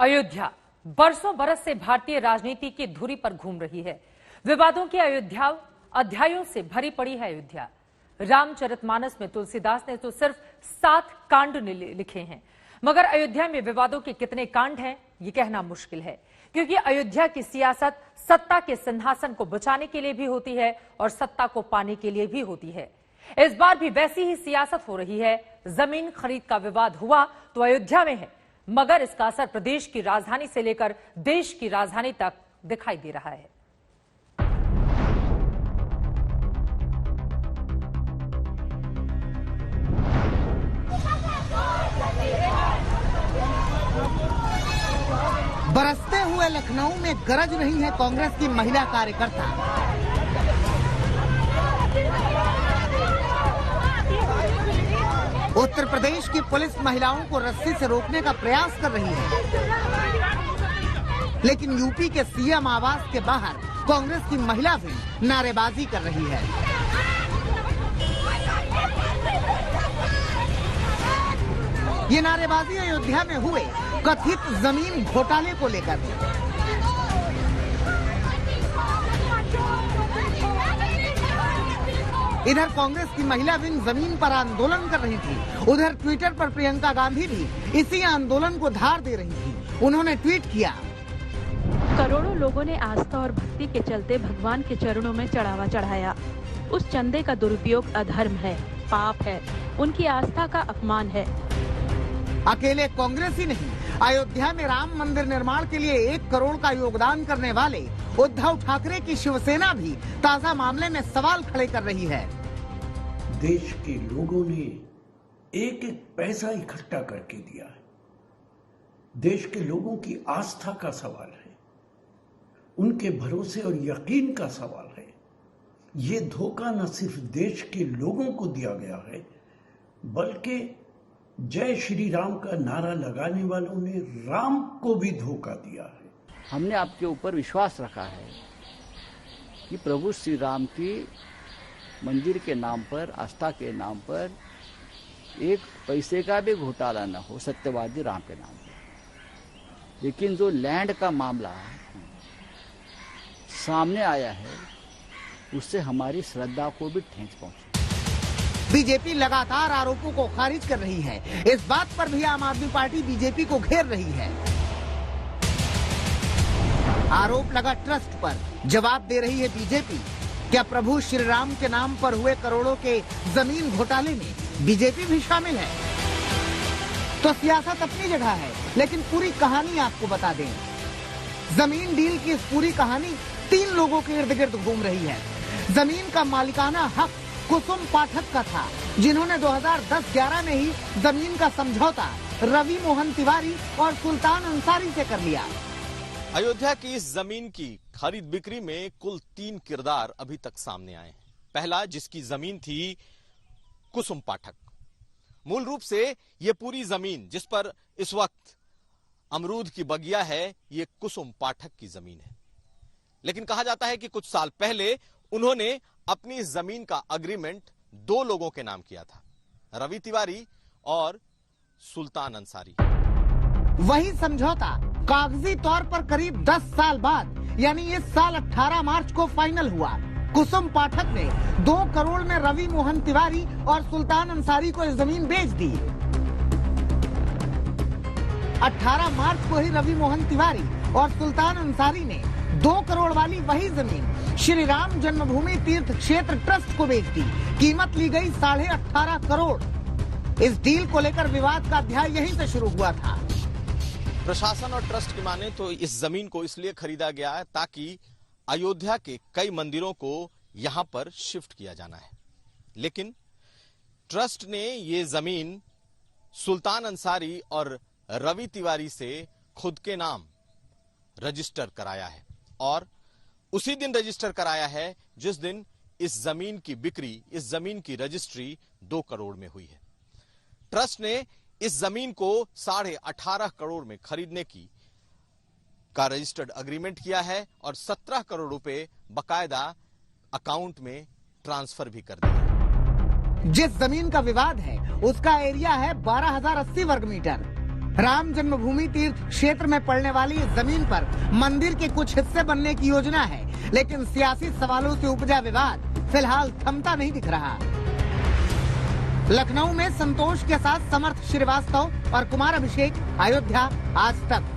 अयोध्या बरसों बरस से भारतीय राजनीति की धुरी पर घूम रही है। विवादों के अध्यायों से भरी पड़ी है अयोध्या। रामचरितमानस में तुलसीदास ने तो सिर्फ 7 कांड लिखे हैं, मगर अयोध्या में विवादों के कितने कांड हैं ये कहना मुश्किल है, क्योंकि अयोध्या की सियासत सत्ता के सिंहासन को बचाने के लिए भी होती है और सत्ता को पाने के लिए भी होती है। इस बार भी वैसी ही सियासत हो रही है। जमीन खरीद का विवाद हुआ तो अयोध्या में है, मगर इसका असर प्रदेश की राजधानी से लेकर देश की राजधानी तक दिखाई दे रहा है। बरसते हुए लखनऊ में गरज रही है कांग्रेस की महिला कार्यकर्ता। उत्तर प्रदेश की पुलिस महिलाओं को रस्सी से रोकने का प्रयास कर रही है, लेकिन यूपी के सीएम आवास के बाहर कांग्रेस की महिला भी नारेबाजी कर रही है। ये नारेबाजी अयोध्या में हुए कथित जमीन घोटाले को लेकर। इधर कांग्रेस की महिला विंग जमीन पर आंदोलन कर रही थी, उधर ट्विटर पर प्रियंका गांधी भी इसी आंदोलन को धार दे रही थी। उन्होंने ट्वीट किया, करोड़ों लोगों ने आस्था और भक्ति के चलते भगवान के चरणों में चढ़ावा चढ़ाया। उस चंदे का दुरुपयोग अधर्म है, पाप है, उनकी आस्था का अपमान है। अकेले कांग्रेस ही नहीं, अयोध्या में राम मंदिर निर्माण के लिए 1 करोड़ का योगदान करने वाले उद्धव ठाकरे की शिवसेना भी ताजा मामले में सवाल खड़े कर रही है। देश के लोगों ने एक एक पैसा इकट्ठा करके दिया है। देश के लोगों की आस्था का सवाल है, उनके भरोसे और यकीन का सवाल है। ये धोखा न सिर्फ देश के लोगों को दिया गया है, बल्कि जय श्री राम का नारा लगाने वालों ने राम को भी धोखा दिया है। हमने आपके ऊपर विश्वास रखा है कि प्रभु श्री राम की मंदिर के नाम पर, आस्था के नाम पर एक पैसे का भी घोटाला न हो, सत्यवादी राम के नाम पर। लेकिन जो लैंड का मामला सामने आया है, उससे हमारी श्रद्धा को भी ठेस पहुंची। बीजेपी लगातार आरोपों को खारिज कर रही है। इस बात पर भी आम आदमी पार्टी बीजेपी को घेर रही है। आरोप लगा ट्रस्ट पर, जवाब दे रही है बीजेपी। क्या प्रभु श्री राम के नाम पर हुए करोड़ों के जमीन घोटाले में बीजेपी भी शामिल है? तो सियासत अपनी जगह है, लेकिन पूरी कहानी आपको बता दें। जमीन डील की इस पूरी कहानी 3 लोगों के इर्द गिर्द घूम रही है। जमीन का मालिकाना हक कुसुम पाठक का था, जिन्होंने 2010-11 में ही जमीन का समझौता रवि मोहन तिवारी और सुल्तान अंसारी से कर लिया। अयोध्या की इस जमीन की खरीद बिक्री में कुल 3 किरदार अभी तक सामने आए हैं। पहला, जिसकी जमीन थी कुसुम पाठक। मूल रूप से ये पूरी जमीन जिस पर इस वक्त अमरूद की बगिया है, ये कुसुम पाठक की जमीन है। लेकिन कहा जाता है कि कुछ साल पहले उन्होंने अपनी जमीन का अग्रीमेंट 2 लोगों के नाम किया था, रवि तिवारी और सुल्तान अंसारी। वही समझौता कागजी तौर पर करीब 10 साल बाद, यानी इस साल 18 मार्च को फाइनल हुआ। कुसुम पाठक ने 2 करोड़ में रवि मोहन तिवारी और सुल्तान अंसारी को ये जमीन बेच दी। 18 मार्च को ही रवि मोहन तिवारी और सुल्तान अंसारी ने 2 करोड़ वाली वही जमीन श्री राम जन्मभूमि तीर्थ क्षेत्र ट्रस्ट को बेच दी। कीमत ली गई 18.5 करोड़। इस डील को लेकर विवाद का अध्याय यहीं से शुरू हुआ था। प्रशासन और ट्रस्ट की माने तो इस जमीन को इसलिए खरीदा गया है ताकि अयोध्या के कई मंदिरों को यहां पर शिफ्ट किया जाना है। लेकिन ट्रस्ट ने ये जमीन सुल्तान अंसारी और रवि तिवारी से खुद के नाम रजिस्टर कराया है, और उसी दिन रजिस्टर कराया है जिस दिन इस जमीन की बिक्री, इस जमीन की रजिस्ट्री 2 करोड़ में हुई है। ट्रस्ट ने इस जमीन को 18.5 करोड़ में खरीदने का रजिस्टर्ड एग्रीमेंट किया है और 17 करोड़ रुपए बकायदा अकाउंट में ट्रांसफर भी कर दिया। जिस जमीन का विवाद है उसका एरिया है 12,080 वर्ग मीटर। राम जन्मभूमि तीर्थ क्षेत्र में पड़ने वाली इस जमीन पर मंदिर के कुछ हिस्से बनने की योजना है, लेकिन सियासी सवालों से उपजा विवाद फिलहाल थमता नहीं दिख रहा। लखनऊ में संतोष के साथ समर्थ श्रीवास्तव और कुमार अभिषेक, अयोध्या आज तक।